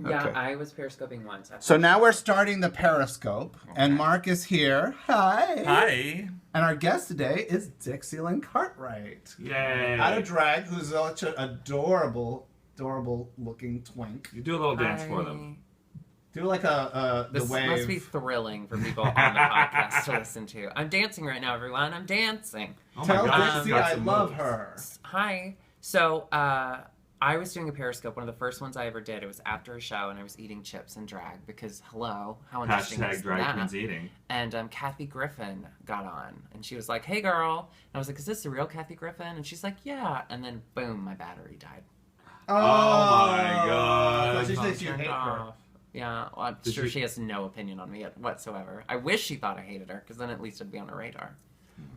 Yeah, Okay. I was periscoping once. So now we're starting the Periscope, and Mark is here. Hi. Hi. And our guest today is Dixie Lynn Cartwright. Yay. Out of drag, who's such an adorable looking twink. You do a little dance for them. Do like the This wave. must be thrilling for people on the podcast to listen to. I'm dancing right now, everyone. I'm dancing. Oh Tell my gosh, Dixie got I some love moves. her. Hi. So, I was doing a Periscope, one of the first ones I ever did. It was after a show, and I was eating chips and drag because, hello, how interesting is Hashtag drag that? queens eating. And Kathy Griffin got on, and she was like, "Hey, girl." And I was like, "Is this the real Kathy Griffin?" And she's like, "Yeah." And then, boom, my battery died. Oh, my God. So she Phone thinks you turned hate her. off. Yeah, well, I'm Did sure you- she has no opinion on me whatsoever. I wish she thought I hated her, because then at least I'd be on her radar.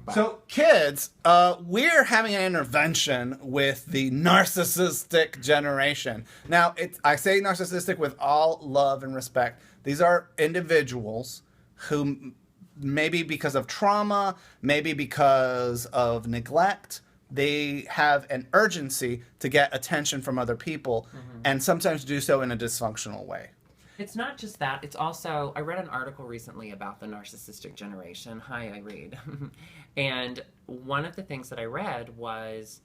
But- So, kids, we're having an intervention with the narcissistic generation. Now, I say narcissistic with all love and respect. These are individuals who, maybe because of trauma, maybe because of neglect, they have an urgency to get attention from other people, and sometimes do so in a dysfunctional way. It's not just that. It's also, I read an article recently about the narcissistic generation. Hi, I read. And one of the things that I read was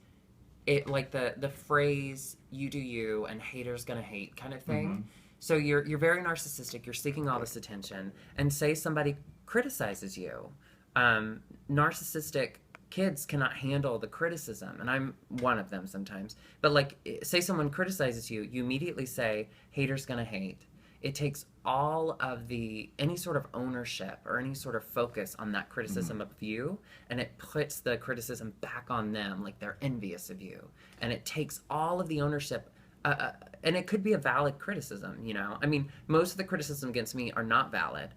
it like the phrase "you do you" and "haters gonna hate" kind of thing. So you're very narcissistic. You're seeking all this attention, and say somebody criticizes you. Narcissistic kids cannot handle the criticism, and I'm one of them sometimes. But like, say someone criticizes you, you immediately say, "Haters gonna hate." It takes all of any sort of ownership or any sort of focus on that criticism of you, and it puts the criticism back on them, like they're envious of you. And it takes all of the ownership, and it could be a valid criticism, you know? I mean, most of the criticism against me are not valid.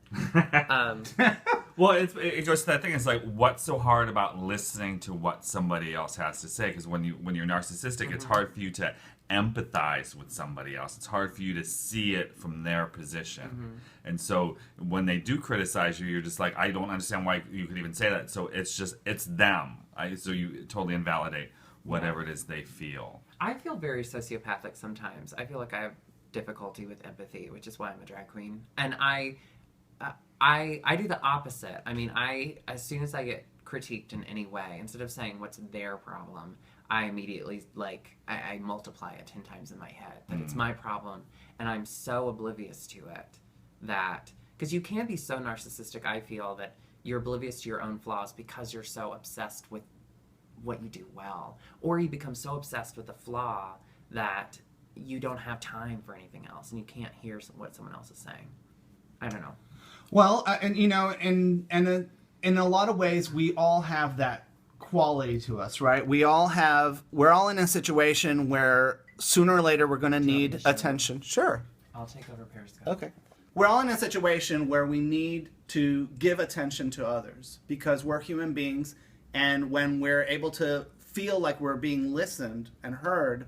Well, it goes to that thing. It's like, what's so hard about listening to what somebody else has to say? Because when you're narcissistic, it's hard for you to empathize with somebody else. It's hard for you to see it from their position. And so when they do criticize you, you're just like, I don't understand why you could even say that. So it's them. So you totally invalidate whatever it is they feel. I feel very sociopathic sometimes. I feel like I have difficulty with empathy, which is why I'm a drag queen. And I do the opposite. I mean, as soon as I get critiqued in any way, instead of saying what's their problem, I immediately, I multiply it 10 times in my head, that it's my problem, and I'm so oblivious to it that, because you can be so narcissistic, I feel, that you're oblivious to your own flaws because you're so obsessed with what you do well, or you become so obsessed with the flaw that you don't have time for anything else, and you can't hear what someone else is saying. I don't know. Well, and you know, in a lot of ways, we all have that quality to us, right? We're all in a situation where sooner or later we're going to need attention. Sure. I'll take over Periscope. Okay. We're all in a situation where we need to give attention to others because we're human beings, and when we're able to feel like we're being listened and heard,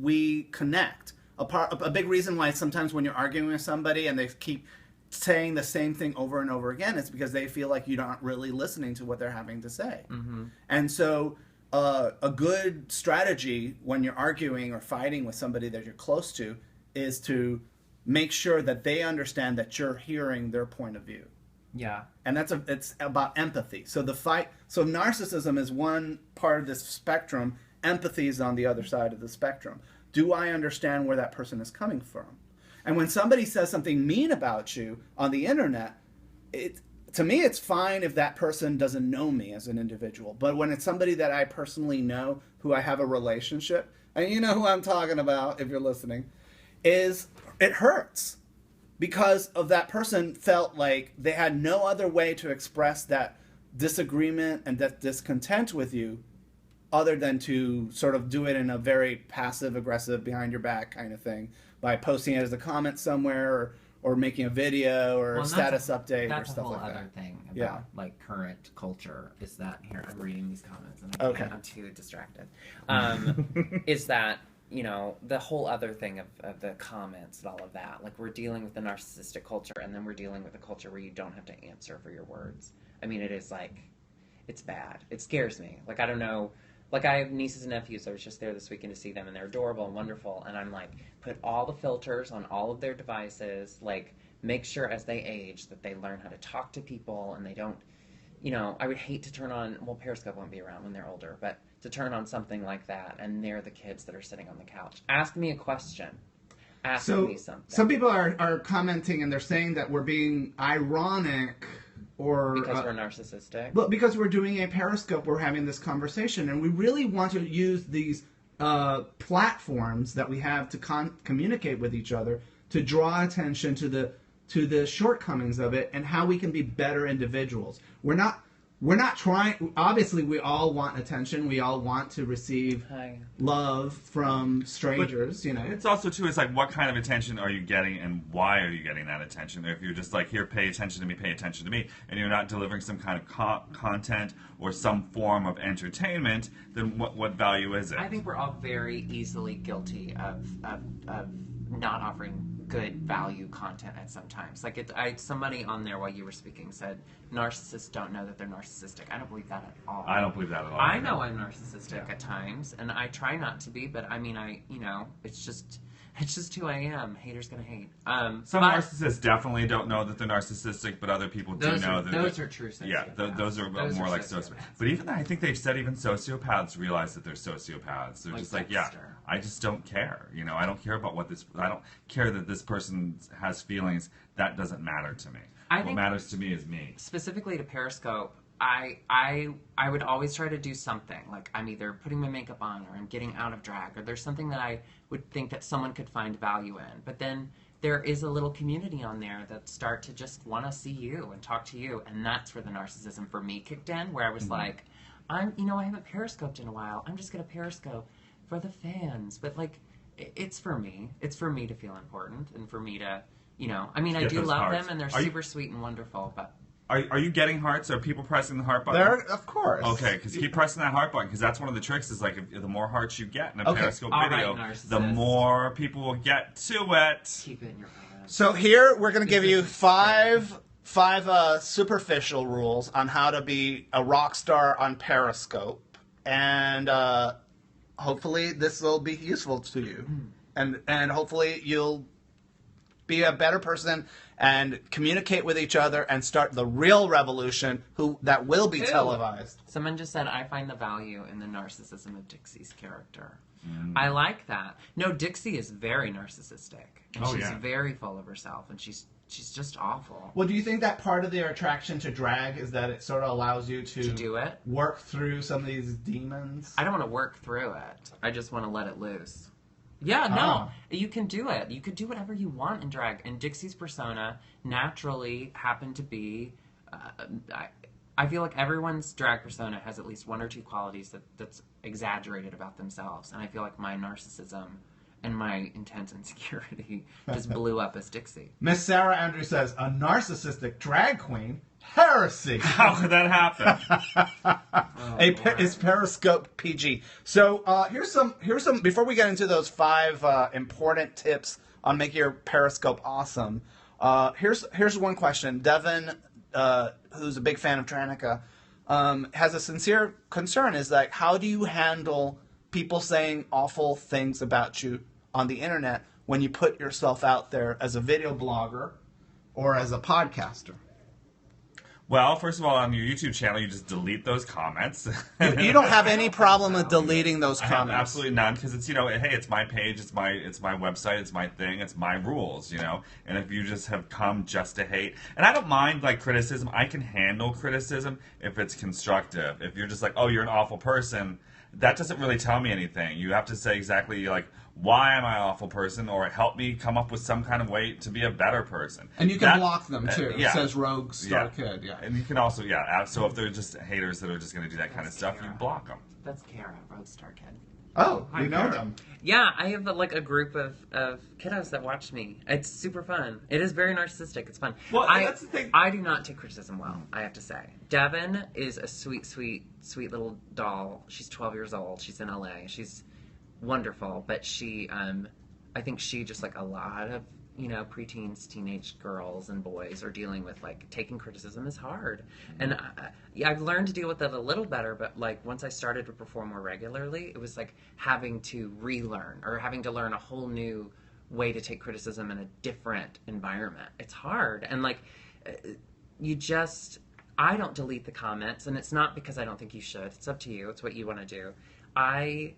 we connect. A big reason why sometimes when you're arguing with somebody and they keep saying the same thing over and over again, it's because they feel like you're not really listening to what they're having to say. And so a good strategy when you're arguing or fighting with somebody that you're close to is to make sure that they understand that you're hearing their point of view. Yeah. And it's about empathy. So narcissism is one part of this spectrum. Empathy is on the other side of the spectrum. Do I understand where that person is coming from? And when somebody says something mean about you on the internet, to me, it's fine if that person doesn't know me as an individual. But when it's somebody that I personally know, who I have a relationship, and you know who I'm talking about if you're listening, it hurts. Because of that person felt like they had no other way to express that disagreement and that discontent with you other than to sort of do it in a very passive-aggressive, behind-your-back kind of thing by posting it as a comment somewhere or making a video or status update or stuff like that. That's a whole other thing about like current culture is that, here, I'm reading these comments and I'm too distracted, is that, you know, the whole other thing of the comments and all of that. Like, we're dealing with the narcissistic culture, and then we're dealing with a culture where you don't have to answer for your words. I mean, it is like, it's bad. It scares me. Like, I don't know, like I have nieces and nephews. I was just there this weekend to see them, and they're adorable and wonderful. And I'm like, put all the filters on all of their devices. Like, make sure as they age that they learn how to talk to people, and they don't. You know, I would hate to turn on. Well, Periscope won't be around when they're older, but to turn on something like that, and they're the kids that are sitting on the couch. Ask me a question. Ask me something. Some people are commenting, and they're saying that we're being ironic. Or, because we're narcissistic? Well, because we're doing a Periscope, we're having this conversation, and we really want to use these platforms that we have to communicate with each other to draw attention to the shortcomings of it and how we can be better individuals. We're not trying. Obviously, we all want attention. We all want to receive love from strangers. But it's also too. It's like, what kind of attention are you getting, and why are you getting that attention? If you're just like, here, pay attention to me, and you're not delivering some kind of content or some form of entertainment, then what value is it? I think we're all very easily guilty of not offering good value content at some times. Like somebody on there while you were speaking said narcissists don't know that they're narcissistic. I don't believe that at all. I don't believe that at all. I know I'm narcissistic at times, and I try not to be, but I mean, it's just who I am. Haters gonna hate. Some narcissists definitely don't know that they're narcissistic, but other people do know that. Those are true sociopaths. Yeah, those are more like sociopaths. But even I think they've said even sociopaths realize that they're sociopaths. They're just like, I just don't care. I don't care about I don't care that this person has feelings. That doesn't matter to me. What matters to me is me. Specifically to Periscope, I would always try to do something. Like, I'm either putting my makeup on, or I'm getting out of drag, or there's something that I would think that someone could find value in. But then there is a little community on there that start to just want to see you and talk to you, and that's where the narcissism for me kicked in, where I was like, I haven't Periscoped in a while. I'm just going to Periscope for the fans. But, like, it's for me. It's for me to feel important, and for me to, I do love hearts. them, and they're super sweet and wonderful, but... Are you getting hearts? Are people pressing the heart button? Of course. Okay, because keep pressing that heart button, because that's one of the tricks. Is like, the more hearts you get in a Periscope video, the more people will get to it. Keep it in your hand. So here we're going to give you five superficial rules on how to be a rock star on Periscope, and hopefully this will be useful to you, and hopefully you'll be a better person and communicate with each other and start the real revolution that will be televised. Someone just said, I find the value in the narcissism of Dixie's character. I like that. No, Dixie is very narcissistic. And she's very full of herself, and she's just awful. Well, do you think that part of their attraction to drag is that it sort of allows you to do it? Work through some of these demons? I don't want to work through it. I just want to let it loose. Yeah, no, you can do it. You could do whatever you want in drag. And Dixie's persona naturally happened to be... I feel like everyone's drag persona has at least one or two qualities that's exaggerated about themselves. And I feel like my narcissism and my intense insecurity just blew up as Dixie. Miss Sarah Andrews says, a narcissistic drag queen? Heresy. How could that happen? It's Periscope PG. So here's some. Before we get into those 5 important tips on making your Periscope awesome, here's one question. Devin, who's a big fan of Tranica, has a sincere concern. Is like, how do you handle people saying awful things about you on the internet when you put yourself out there as a video blogger or as a podcaster? Well, first of all, on your YouTube channel, you just delete those comments. You don't have any problem with deleting those comments. I have absolutely none, because it's, hey, it's my page, it's my website, it's my thing, it's my rules, And if you just have come just to hate, and I don't mind like criticism. I can handle criticism if it's constructive. If you're just like, oh, you're an awful person, that doesn't really tell me anything. You have to say exactly like, why am I an awful person, or help me come up with some kind of way to be a better person. And you can block them too. It says Rogue Star Kid. Yeah. And you can also, so if they're just haters that are just going to do that kind of stuff, you block them. That's Kara, Rogue Star Kid. Oh, we know them. Yeah, I have like a group of kiddos that watch me. It's super fun. It is very narcissistic. It's fun. Well, that's the thing. I do not take criticism well, I have to say. Devin is a sweet, sweet, sweet little doll. She's 12 years old. She's in LA. She's wonderful, but she, I think she, just like a lot of you know, preteens, teenage girls and boys are dealing with, like, taking criticism is hard. And yeah, I've learned to deal with it a little better, but, like, once I started to perform more regularly, it was like having to relearn or having to learn a whole new way to take criticism in a different environment. It's hard. And, like, I don't delete the comments, and it's not because I don't think you should. It's up to you. It's what you want to do. I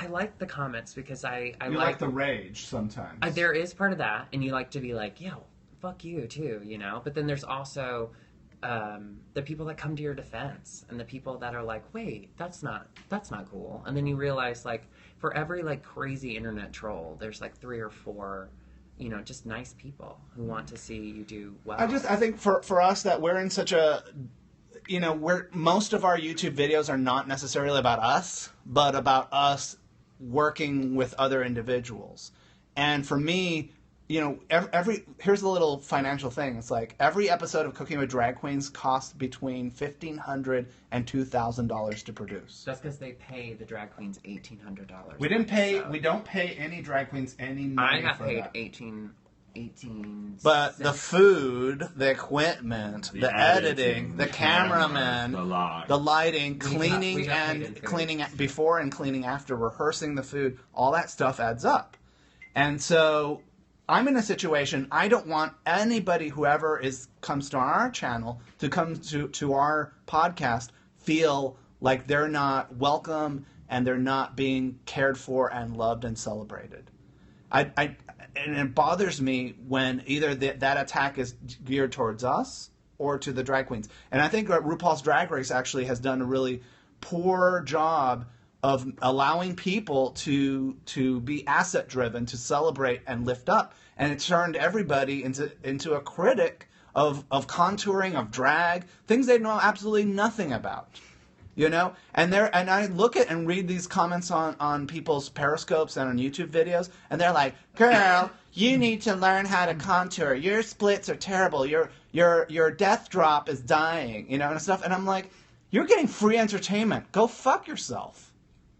like the comments because I like the rage sometimes. There is part of that, and you like to be like, yo, fuck you too, you know? But then there's also the people that come to your defense, and the people that are like, wait, that's not cool. And then you realize, like, for every, like, crazy internet troll, there's, like, 3 or 4, you know, just nice people who want to see you do well. I think for us that we're in such a, you know, most of our YouTube videos are not necessarily about us, but about us working with other individuals. And for me, you know, here's the little financial thing. It's like every episode of Cooking with Drag Queens costs between $1,500 and $2,000 to produce. That's because they pay the drag queens $1,800. We don't pay any drag queens any money. I got for paid that. 18. But the food, the equipment, the editing, the cameraman, the lighting, cleaning before and cleaning after, rehearsing the food, all that stuff adds up. And so I'm in a situation, I don't want anybody, whoever comes to our channel, to come to our podcast, feel like they're not welcome and they're not being cared for and loved and celebrated. And it bothers me when either that attack is geared towards us or to the drag queens. And I think RuPaul's Drag Race actually has done a really poor job of allowing people to be asset driven, to celebrate and lift up. And it turned everybody into a critic of contouring, of drag, things they know absolutely nothing about. You know, and I look at and read these comments on people's Periscopes and on YouTube videos, and they're like, "Girl, you need to learn how to contour. Your splits are terrible. Your death drop is dying." You know, and stuff. And I'm like, "You're getting free entertainment. Go fuck yourself."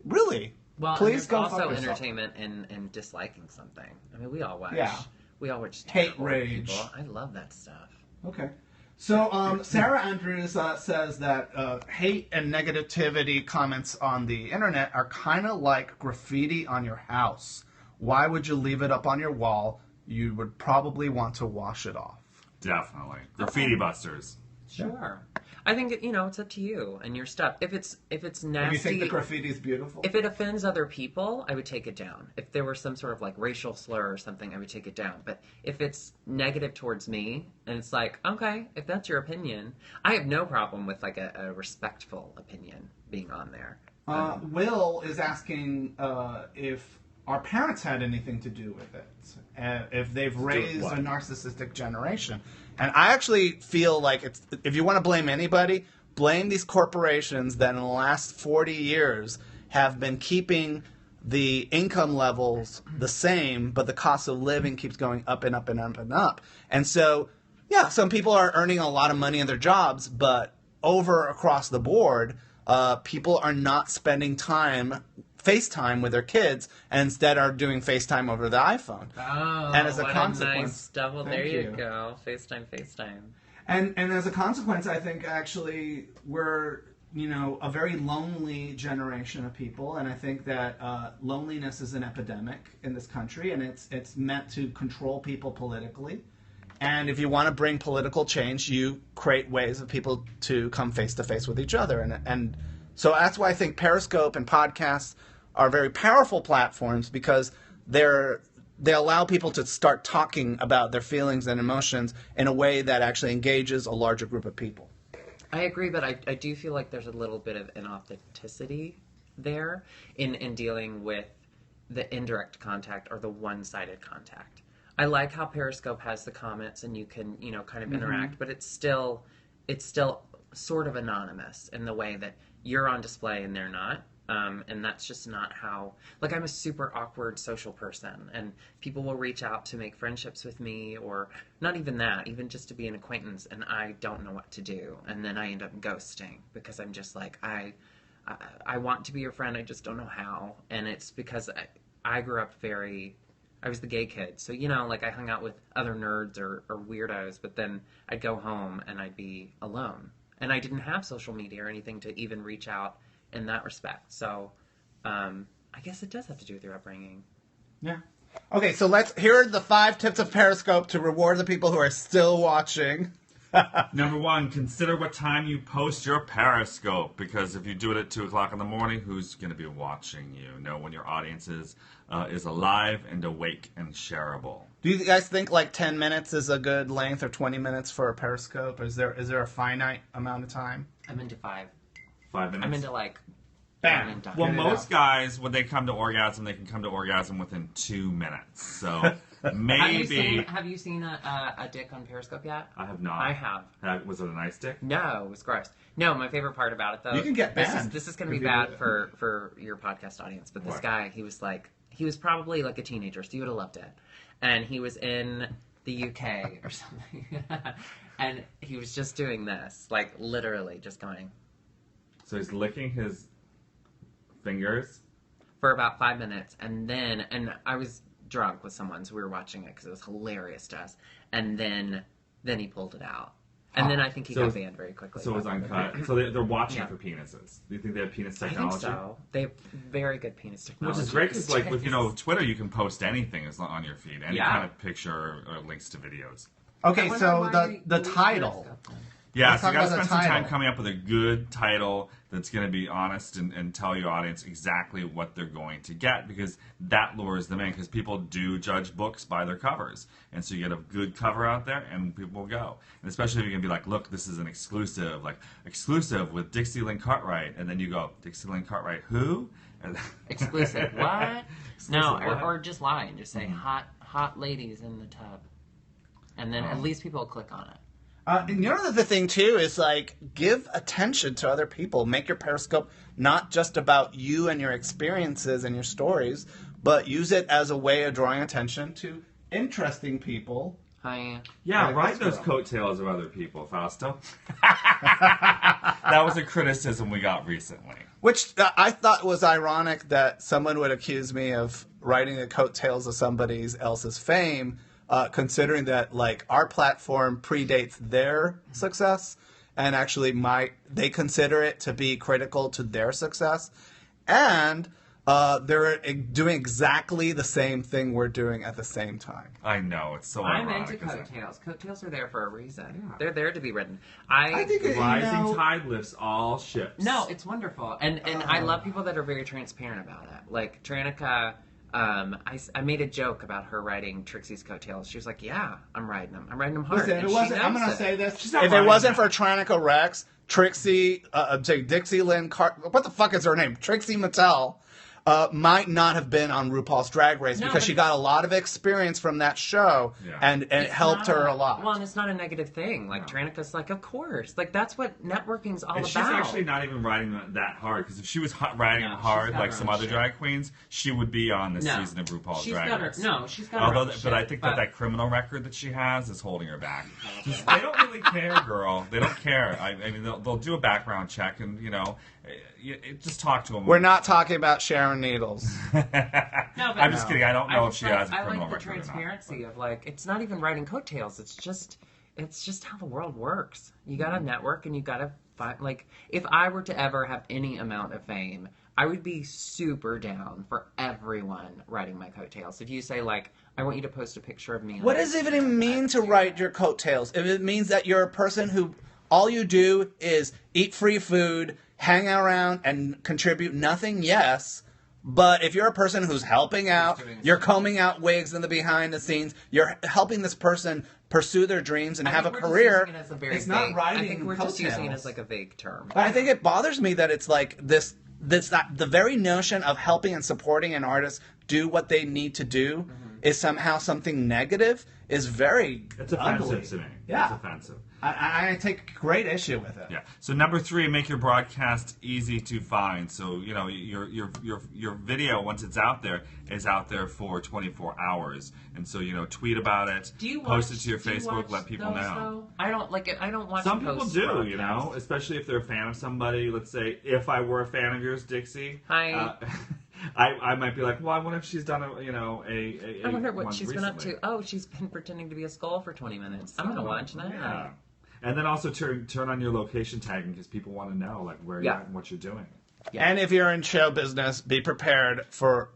Really? Well, please go also fuck yourself. entertainment in disliking something. I mean, we all watch. Yeah. We all watch Hate terrible rage. people. I love that stuff. Okay. So Sarah Andrews says that hate and negativity comments on the internet are kind of like graffiti on your house. Why would you leave it up on your wall? You would probably want to wash it off. Definitely. Graffiti busters. Sure. I think it's up to you and your stuff. If it's nasty, If you think the graffiti is beautiful, if it offends other people, I would take it down. If there was some sort of like racial slur or something, I would take it down. But if it's negative towards me, and it's like, okay, if that's your opinion, I have no problem with like a respectful opinion being on there. Will is asking if our parents had anything to do with it, if they've raised a narcissistic generation. And I actually feel like if you want to blame anybody, blame these corporations that in the last 40 years have been keeping the income levels the same, but the cost of living keeps going up and up and up and up. And so, yeah, some people are earning a lot of money in their jobs, but across the board, people are not spending FaceTime with their kids, and instead are doing FaceTime over the iPhone. Oh, and as a what consequence, a nice double. Thank There you you go. FaceTime. And as a consequence, I think actually we're a very lonely generation of people, and I think that loneliness is an epidemic in this country, and it's meant to control people politically. And if you want to bring political change, you create ways of people to come face to face with each other, and so that's why I think Periscope and podcasts are very powerful platforms, because they allow people to start talking about their feelings and emotions in a way that actually engages a larger group of people. I agree, but I do feel like there's a little bit of inauthenticity there in dealing with the indirect contact or the one-sided contact. I like how Periscope has the comments and you can, kind of interact, but it's still sort of anonymous in the way that you're on display and they're not. And that's just not how, I'm a super awkward social person, and people will reach out to make friendships with me, or not even that, even just to be an acquaintance, and I don't know what to do. And then I end up ghosting because I'm just like, I want to be your friend, I just don't know how. And it's because I grew up I was the gay kid. So, you know, like I hung out with other nerds or weirdos, but then I'd go home and I'd be alone. And I didn't have social media or anything to even reach out in that respect. So, I guess it does have to do with your upbringing. Yeah. Okay, so here are the 5 tips of Periscope to reward the people who are still watching. Number 1, consider what time you post your Periscope, because if you do it at 2 o'clock in the morning, who's going to be watching you? Know when your audience is alive and awake and shareable. Do you guys think like 10 minutes is a good length, or 20 minutes for a Periscope? Is there a finite amount of time? I'm into 5. 5 minutes? I'm into like... Bam. Well, most guys, when they come to orgasm, they can come to orgasm within 2 minutes. So maybe... Have you seen a dick on Periscope yet? I have not. I have. Was it a nice dick? No, it was gross. No, my favorite part about it, though... You can get banned. This is going to be bad for your podcast audience, but this guy, he was probably like a teenager, so you would have loved it. And he was in the UK or something. And he was just doing this, like literally just going... So he's licking his... fingers for about 5 minutes, and I was drunk with someone, so we were watching it because it was hilarious to us. And then he pulled it out, and then I think he got banned very quickly. So it was uncut. So they're watching for penises. Do you think they have penis technology? I think so. They have very good penis technology. Which is great because, like, with Twitter, you can post anything on your feed, any kind of picture or links to videos. Okay, so the title. Yeah, so you got to spend some time coming up with a good title that's going to be honest and tell your audience exactly what they're going to get, because that lures them in, because people do judge books by their covers. And so you get a good cover out there and people will go. And especially if you're going to be like, look, this is an exclusive, with Dixie Lynn Cartwright. And then you go, Dixie Lynn Cartwright, who? Exclusive, what? No, or just lie and just say, hot ladies in the tub. And then at least people will click on it. And the other thing, too, is, like, give attention to other people. Make your Periscope not just about you and your experiences and your stories, but use it as a way of drawing attention to interesting people. Hi. Yeah, write those coattails of other people, Fausto. That was a criticism we got recently. Which I thought was ironic that someone would accuse me of writing the coattails of somebody else's fame, considering that, like, our platform predates their success, and actually they consider it to be critical to their success, and they're doing exactly the same thing we're doing at the same time. I know, it's so I'm ironic. into coattails. Coattails are there for a reason. Yeah. They're there to be written. I think rising tide lifts all ships. No, it's wonderful, and I love people that are very transparent about it. Like Tranica. I made a joke about her riding Trixie's coattails. She was like, "Yeah, I'm riding them. I'm riding them hard." Listen, I'm going to say this. If it wasn't for Tranica Rex, Dixie Lynn what the fuck is her name? Trixie Mattel. Might not have been on RuPaul's Drag Race because she got a lot of experience from that show, and it helped her a lot. Well, and it's not a negative thing. Like, Tranica's like, of course. Like, that's what networking's all about. She's actually not even riding that hard, because if she was riding hard like some other drag queens, she would be on this season of RuPaul's Drag Race. She's got her own But I think that criminal record that she has is holding her back. They don't really care, girl. They don't care. I mean, they'll do a background check, and, just talk to them. We're not talking about Sharon Needles. I'm just kidding. I don't know if she has a criminal record or not. I like the transparency of, like, it's not even riding coattails. It's just how the world works. You gotta network, and you gotta find, like, if I were to ever have any amount of fame, I would be super down for everyone riding my coattails. If you say, like, I want you to post a picture of me. What does it even mean to ride your coattails? If it means that you're a person who all you do is eat free food, hang around, and contribute nothing, yes. But if you're a person who's helping out, you're combing out wigs in the behind the scenes, you're helping this person pursue their dreams and have a career, it's not riding I think we're just using it as like a vague term. But I think it bothers me that it's like this the very notion of helping and supporting an artist do what they need to do is somehow something negative, is very It's offensive ugly. to me. Yeah. It's offensive. I take great issue with it. Yeah. So number 3, make your broadcast easy to find. So your video, once it's out there, is out there for 24 hours, and so tweet about it, post it to your Facebook, let people know. I don't like it. I don't watch. Some people do, especially if they're a fan of somebody. Let's say if I were a fan of yours, Dixie. Hi. I might be like, well, I wonder if she's done a I wonder what one she's been up recently. to. Oh, she's been pretending to be a skull for 20 minutes. I'm going to watch that. Yeah. And then also turn on your location tagging because people want to know like where you're at and what you're doing. Yeah. And if you're in show business, be prepared for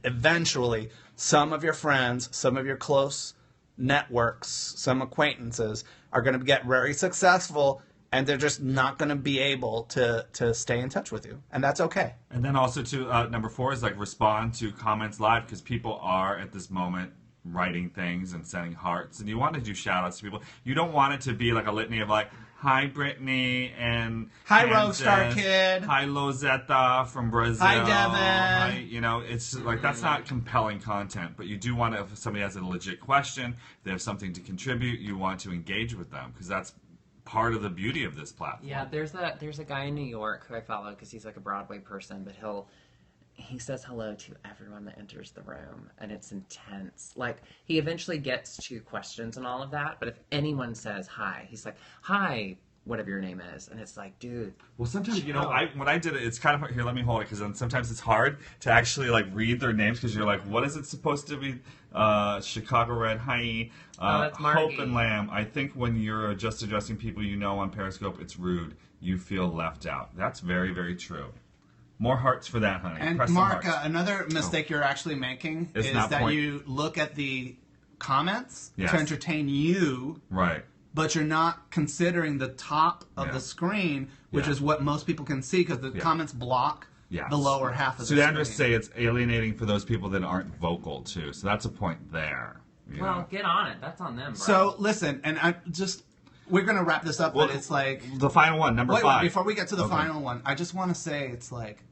eventually some of your friends, some of your close networks, some acquaintances are going to get very successful, and they're just not going to be able to stay in touch with you. And that's okay. And then also to number 4 is like respond to comments live because people are at this moment writing things and sending hearts, and you want to do shout outs to people. You don't want it to be like a litany of like, hi Brittany and Hi Kansas, Roadstar Kid. hi Lozetta from Brazil. Hi Devin. Hi, it's like that's not compelling content, but you do want to, if somebody has a legit question, they have something to contribute, you want to engage with them because that's part of the beauty of this platform. Yeah, there's a guy in New York who I follow because he's like a Broadway person, but he says hello to everyone that enters the room, and it's intense. Like, he eventually gets to questions and all of that, but if anyone says hi, he's like, hi, whatever your name is, and it's like, dude. Well, sometimes, when I did it, it's kind of, here, let me hold it, because then sometimes it's hard to actually, like, read their names, because you're like, what is it supposed to be? Chicago Red, hi, that's Margie. Hope and Lamb. I think when you're just addressing people you know on Periscope, it's rude. You feel left out. That's very, very true. More hearts for that, honey. And Press Mark, some hearts. another mistake you're actually making It's is not that point- you look at the comments Yes. to entertain you, Right. but you're not considering the top of Yeah. the screen, which Yeah. is what most people can see because the comments block Yes. the lower half of the Sudandras screen. say it's alienating for those people that aren't vocal, too. So that's a point there. you Well, know? get on it. That's on them, bro. So listen, and we're going to wrap this up, Well, but it's like... the final one, number Wait, 5. before we get to the Okay. final one, I just want to say it's like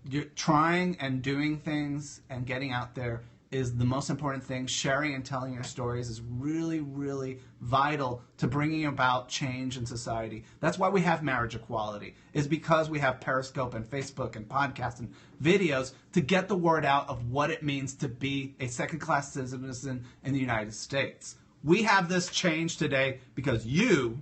you're trying and doing things and getting out there is the most important thing. Sharing and telling your stories is really, really vital to bringing about change in society. That's why we have marriage equality, is because we have Periscope and Facebook and podcasts and videos to get the word out of what it means to be a second-class citizen in the United States. We have this change today because you,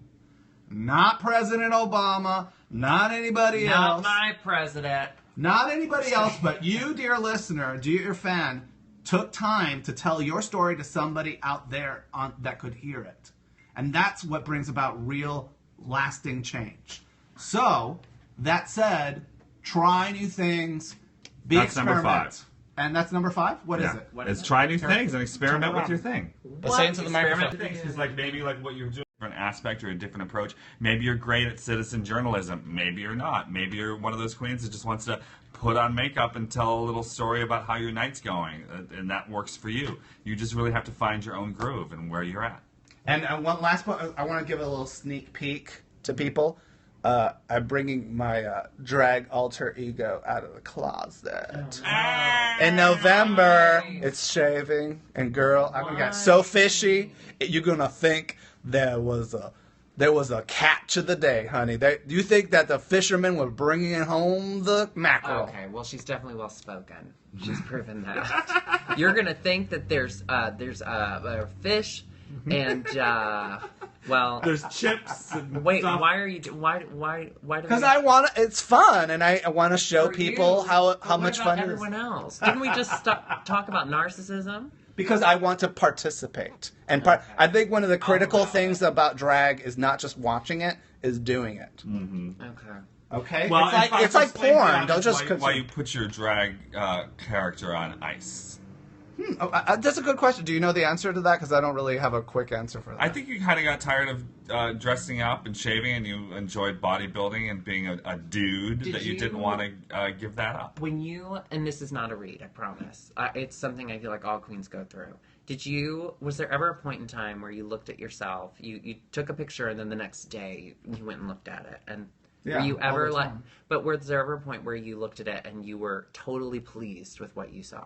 not President Obama, not anybody Not else, my president. not anybody else, but you, dear listener, dear fan, took time to tell your story to somebody out there that could hear it. And that's what brings about real, lasting change. So, that said, try new things, That's number experiment. 5. And that's number 5? What is it? What It's is try new things and experiment with your thing. But say it to the microphone. Because like maybe like what you're doing, an aspect or a different approach. Maybe you're great at citizen journalism. Maybe you're not. Maybe you're one of those queens that just wants to put on makeup and tell a little story about how your night's going, and that works for you. You just really have to find your own groove and where you're at. And one last point, I want to give a little sneak peek to people. I'm bringing my drag alter ego out of the closet. In November, it's shaving, and girl, I'm gonna get so fishy. You're gonna think there was a catch of the day, honey. You think that the fishermen were bringing home the mackerel? Okay, well, she's definitely well spoken. She's proven that. You're gonna think that there's fish and well. There's chips and Wait, stuff. why are you? Why do? Because we, I want it's fun, and I want to show for people you, how but much what fun about it is. everyone else? Didn't we just talk about narcissism? Because I want to participate. And I think one of the critical things about drag is not just watching it, is doing it. Okay. Okay? Well, it's like explain to the porn. audience Don't just why consume. you put your drag character on ice. That's a good question. Do you know the answer to that? Because I don't really have a quick answer for that. I think you kind of got tired of dressing up and shaving, and you enjoyed bodybuilding and being a dude Did that you you- didn't want to give that up. When you, and this is not a read, I promise. It's something I feel like all queens go through. Was there ever a point in time where you looked at yourself, you took a picture, and then the next day you went and looked at it? And Yeah, were you all ever the like, time. but was there ever a point where you looked at it and you were totally pleased with what you saw?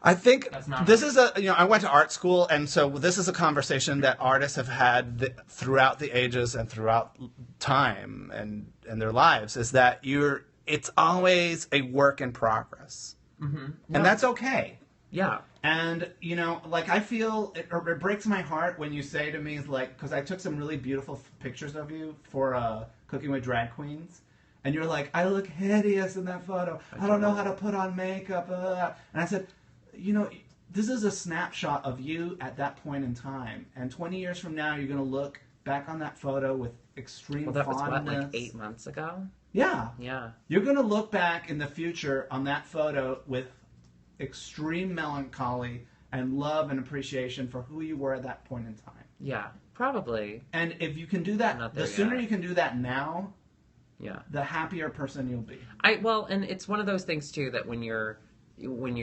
I think That's not this right. is I went to art school, and so this is a conversation that artists have had throughout the ages and throughout time and their lives, is that it's always a work in progress. And that's okay. Yeah. And, like, I feel, it breaks my heart when you say to me, like, because I took some really beautiful pictures of you for Cooking with Drag Queens, And you're like, I look hideous in that photo. I don't know how to put on makeup. And I said, you know, this is a snapshot of you at that point in time. And 20 years from now, you're going to look back on that photo with extreme Well, that was fondness. what, like 8 months ago? Yeah. Yeah. You're going to look back in the future on that photo with extreme melancholy and love and appreciation for who you were at that point in time. Yeah, probably. And if you can do that, the sooner you can do that now, the happier person you'll be. And it's one of those things too that when you're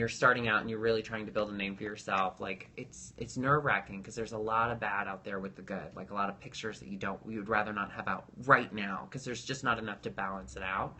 starting out and you're really trying to build a name for yourself, like it's nerve-wracking because there's a lot of bad out there with the good, like a lot of pictures that you would rather not have out right now because there's just not enough to balance it out.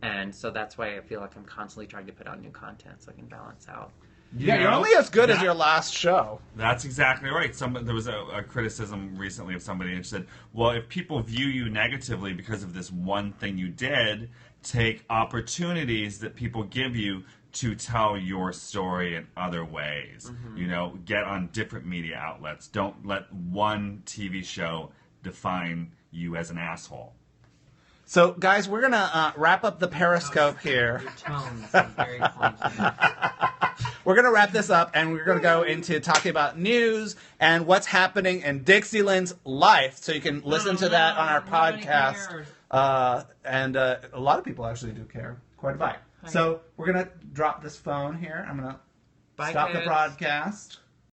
And so that's why I feel like I'm constantly trying to put out new content so I can balance out. You're only as good as your last show. That's exactly right. There was a criticism recently of somebody and said, well, if people view you negatively because of this one thing you did, take opportunities that people give you to tell your story in other ways. Mm-hmm. You know, get on different media outlets. Don't let one TV show define you as an asshole. So, guys, we're going to wrap up the Periscope here. Your tones are very pointy. We're going to wrap this up, and we're going to go into talking about news and what's happening in Dixie Lynn's life. So you can listen to that on our podcast. And a lot of people actually do care quite a bit. So we're going to drop this phone here. I'm going to stop the broadcast.